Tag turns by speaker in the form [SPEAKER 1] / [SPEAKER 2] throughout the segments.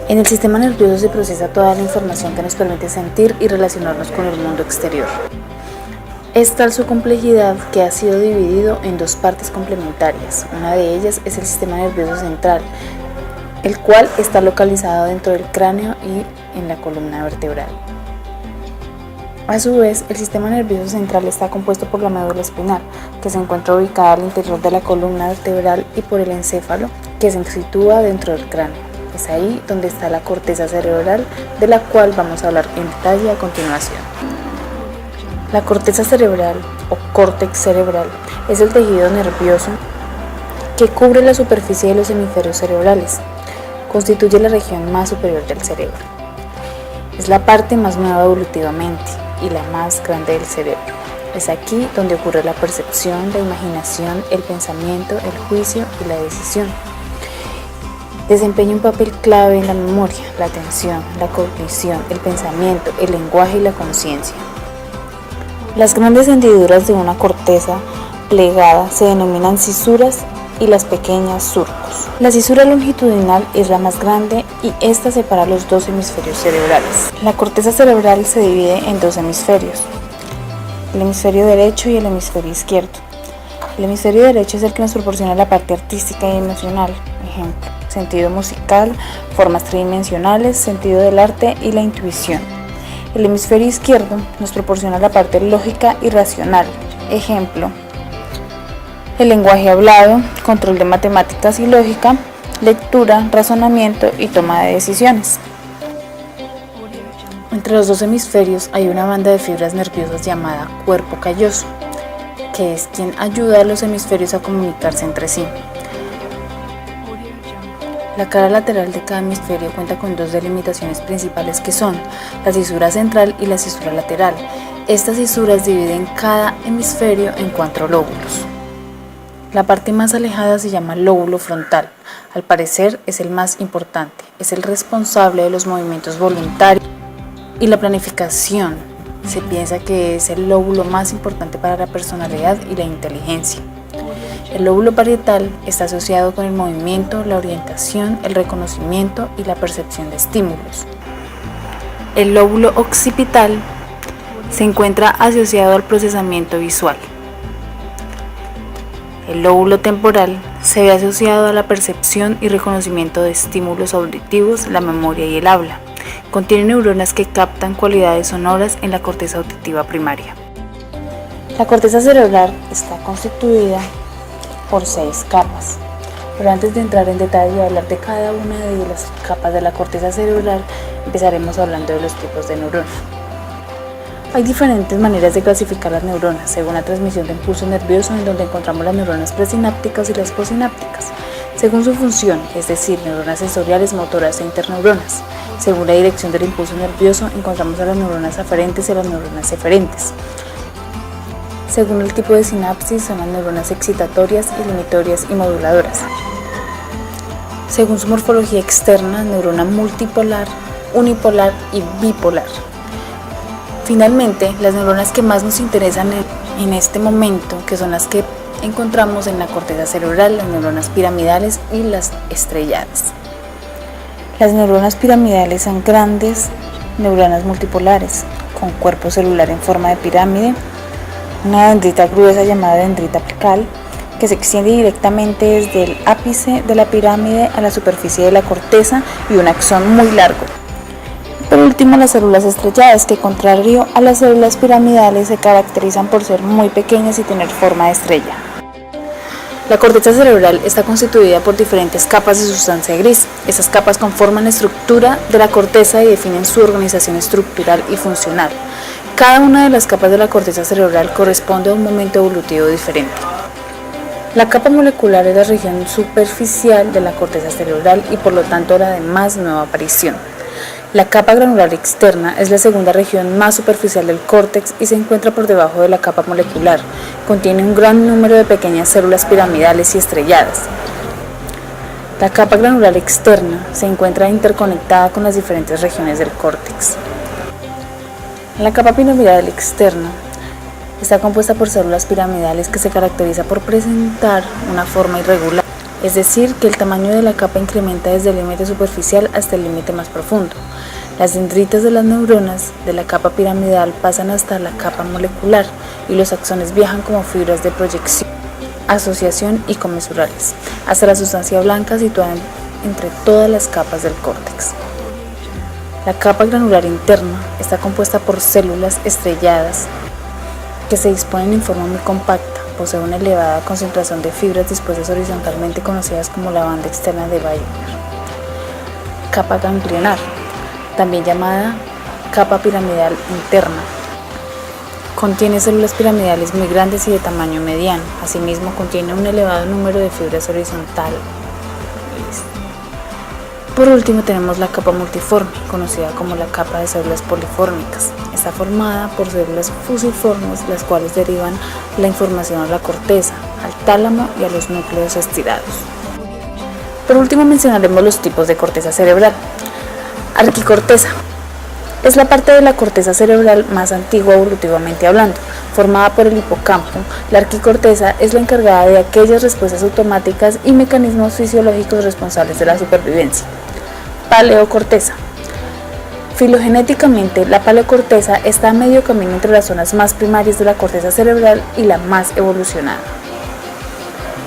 [SPEAKER 1] En el sistema nervioso se procesa toda la información que nos permite sentir y relacionarnos con el mundo exterior. Es tal su complejidad que ha sido dividido en dos partes complementarias. Una de ellas es el sistema nervioso central, el cual está localizado dentro del cráneo y en la columna vertebral. A su vez, el sistema nervioso central está compuesto por la médula espinal, que se encuentra ubicada al interior de la columna vertebral, y por el encéfalo, que se sitúa dentro del cráneo. Es ahí donde está la corteza cerebral, de la cual vamos a hablar en detalle a continuación. La corteza cerebral o córtex cerebral es el tejido nervioso que cubre la superficie de los hemisferios cerebrales. Constituye la región más superior del cerebro. Es la parte más nueva evolutivamente y la más grande del cerebro. Es aquí donde ocurre la percepción, la imaginación, el pensamiento, el juicio y la decisión. Desempeña un papel clave en la memoria, la atención, la cognición, el pensamiento, el lenguaje y la conciencia. Las grandes hendiduras de una corteza plegada se denominan cisuras y las pequeñas surcos. La cisura longitudinal es la más grande y esta separa los dos hemisferios cerebrales. La corteza cerebral se divide en dos hemisferios, el hemisferio derecho y el hemisferio izquierdo. El hemisferio derecho es el que nos proporciona la parte artística y emocional, ejemplo, sentido musical, formas tridimensionales, sentido del arte y la intuición. El hemisferio izquierdo nos proporciona la parte lógica y racional, ejemplo, el lenguaje hablado, control de matemáticas y lógica, lectura, razonamiento y toma de decisiones. Entre los dos hemisferios hay una banda de fibras nerviosas llamada cuerpo calloso, que es quien ayuda a los hemisferios a comunicarse entre sí. La cara lateral de cada hemisferio cuenta con dos delimitaciones principales que son la cisura central y la cisura lateral. Estas cisuras dividen cada hemisferio en 4 lóbulos. La parte más alejada se llama lóbulo frontal. Al parecer es el más importante, es el responsable de los movimientos voluntarios y la planificación. Se piensa que es el lóbulo más importante para la personalidad y la inteligencia. El lóbulo parietal está asociado con el movimiento, la orientación, el reconocimiento y la percepción de estímulos. El lóbulo occipital se encuentra asociado al procesamiento visual. El lóbulo temporal se ve asociado a la percepción y reconocimiento de estímulos auditivos, la memoria y el habla. Contiene neuronas que captan cualidades sonoras en la corteza auditiva primaria. La corteza cerebral está constituida por 6 capas, pero antes de entrar en detalle y hablar de cada una de las capas de la corteza cerebral, empezaremos hablando de los tipos de neuronas. Hay diferentes maneras de clasificar las neuronas, según la transmisión de impulso nervioso, en donde encontramos las neuronas presinápticas y las postsinápticas, según su función, es decir, neuronas sensoriales, motoras e interneuronas. Según la dirección del impulso nervioso, encontramos a las neuronas aferentes y a las neuronas eferentes. Según el tipo de sinapsis, son las neuronas excitatorias, inhibitorias y moduladoras. Según su morfología externa, neurona multipolar, unipolar y bipolar. Finalmente, las neuronas que más nos interesan en este momento, que son las que encontramos en la corteza cerebral, las neuronas piramidales y las estrelladas. Las neuronas piramidales son grandes neuronas multipolares, con cuerpo celular en forma de pirámide, una dendrita gruesa llamada dendrita apical, que se extiende directamente desde el ápice de la pirámide a la superficie de la corteza, y un axón muy largo. Por último, las células estrelladas, que contrario a las células piramidales se caracterizan por ser muy pequeñas y tener forma de estrella. La corteza cerebral está constituida por diferentes capas de sustancia gris. Estas capas conforman la estructura de la corteza y definen su organización estructural y funcional. Cada una de las capas de la corteza cerebral corresponde a un momento evolutivo diferente. La capa molecular es la región superficial de la corteza cerebral y por lo tanto la de más nueva aparición. La capa granular externa es la segunda región más superficial del córtex y se encuentra por debajo de la capa molecular. Contiene un gran número de pequeñas células piramidales y estrelladas. La capa granular externa se encuentra interconectada con las diferentes regiones del córtex. La capa piramidal externa está compuesta por células piramidales que se caracteriza por presentar una forma irregular. es decir, que el tamaño de la capa incrementa desde el límite superficial hasta el límite más profundo. Las dendritas de las neuronas de la capa piramidal pasan hasta la capa molecular y los axones viajan como fibras de proyección, asociación y comensurales, hasta la sustancia blanca situada entre todas las capas del córtex. La capa granular interna está compuesta por células estrelladas que se disponen en forma muy compacta, posee una elevada concentración de fibras dispuestas horizontalmente conocidas como la banda externa de Weyner. Capa ganglionar, también llamada capa piramidal interna, contiene células piramidales muy grandes y de tamaño mediano, asimismo contiene un elevado número de fibras horizontales. Por último tenemos la capa multiforme, conocida como la capa de células polifórmicas. Está formada por células fusiformes, las cuales derivan la información a la corteza, al tálamo y a los núcleos estirados. Por último mencionaremos los tipos de corteza cerebral. Arquicorteza. Es la parte de la corteza cerebral más antigua evolutivamente hablando. Formada por el hipocampo, la arquicorteza es la encargada de aquellas respuestas automáticas y mecanismos fisiológicos responsables de la supervivencia. Paleocorteza. Filogenéticamente, la paleocorteza está a medio camino entre las zonas más primarias de la corteza cerebral y la más evolucionada.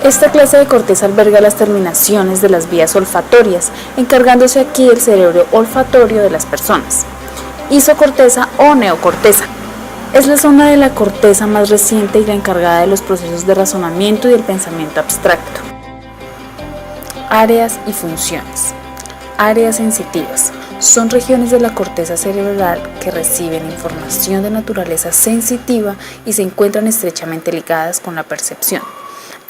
[SPEAKER 1] Esta clase de corteza alberga las terminaciones de las vías olfatorias, encargándose aquí del cerebro olfatorio de las personas. Isocorteza o neocorteza. Es la zona de la corteza más reciente y la encargada de los procesos de razonamiento y del pensamiento abstracto. Áreas y funciones. Áreas sensitivas. Son regiones de la corteza cerebral que reciben información de naturaleza sensitiva y se encuentran estrechamente ligadas con la percepción.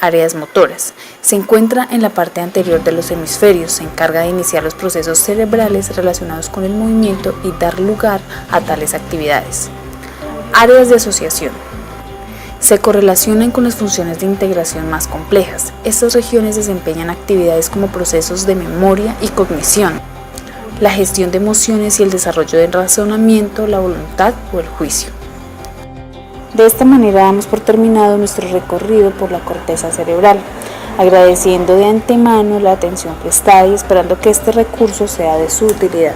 [SPEAKER 1] Áreas motoras. Se encuentra en la parte anterior de los hemisferios, se encarga de iniciar los procesos cerebrales relacionados con el movimiento y dar lugar a tales actividades. Áreas de asociación. Se correlacionan con las funciones de integración más complejas. Estas regiones desempeñan actividades como procesos de memoria y cognición, la gestión de emociones y el desarrollo del razonamiento, la voluntad o el juicio. De esta manera damos por terminado nuestro recorrido por la corteza cerebral, agradeciendo de antemano la atención prestada y esperando que este recurso sea de su utilidad.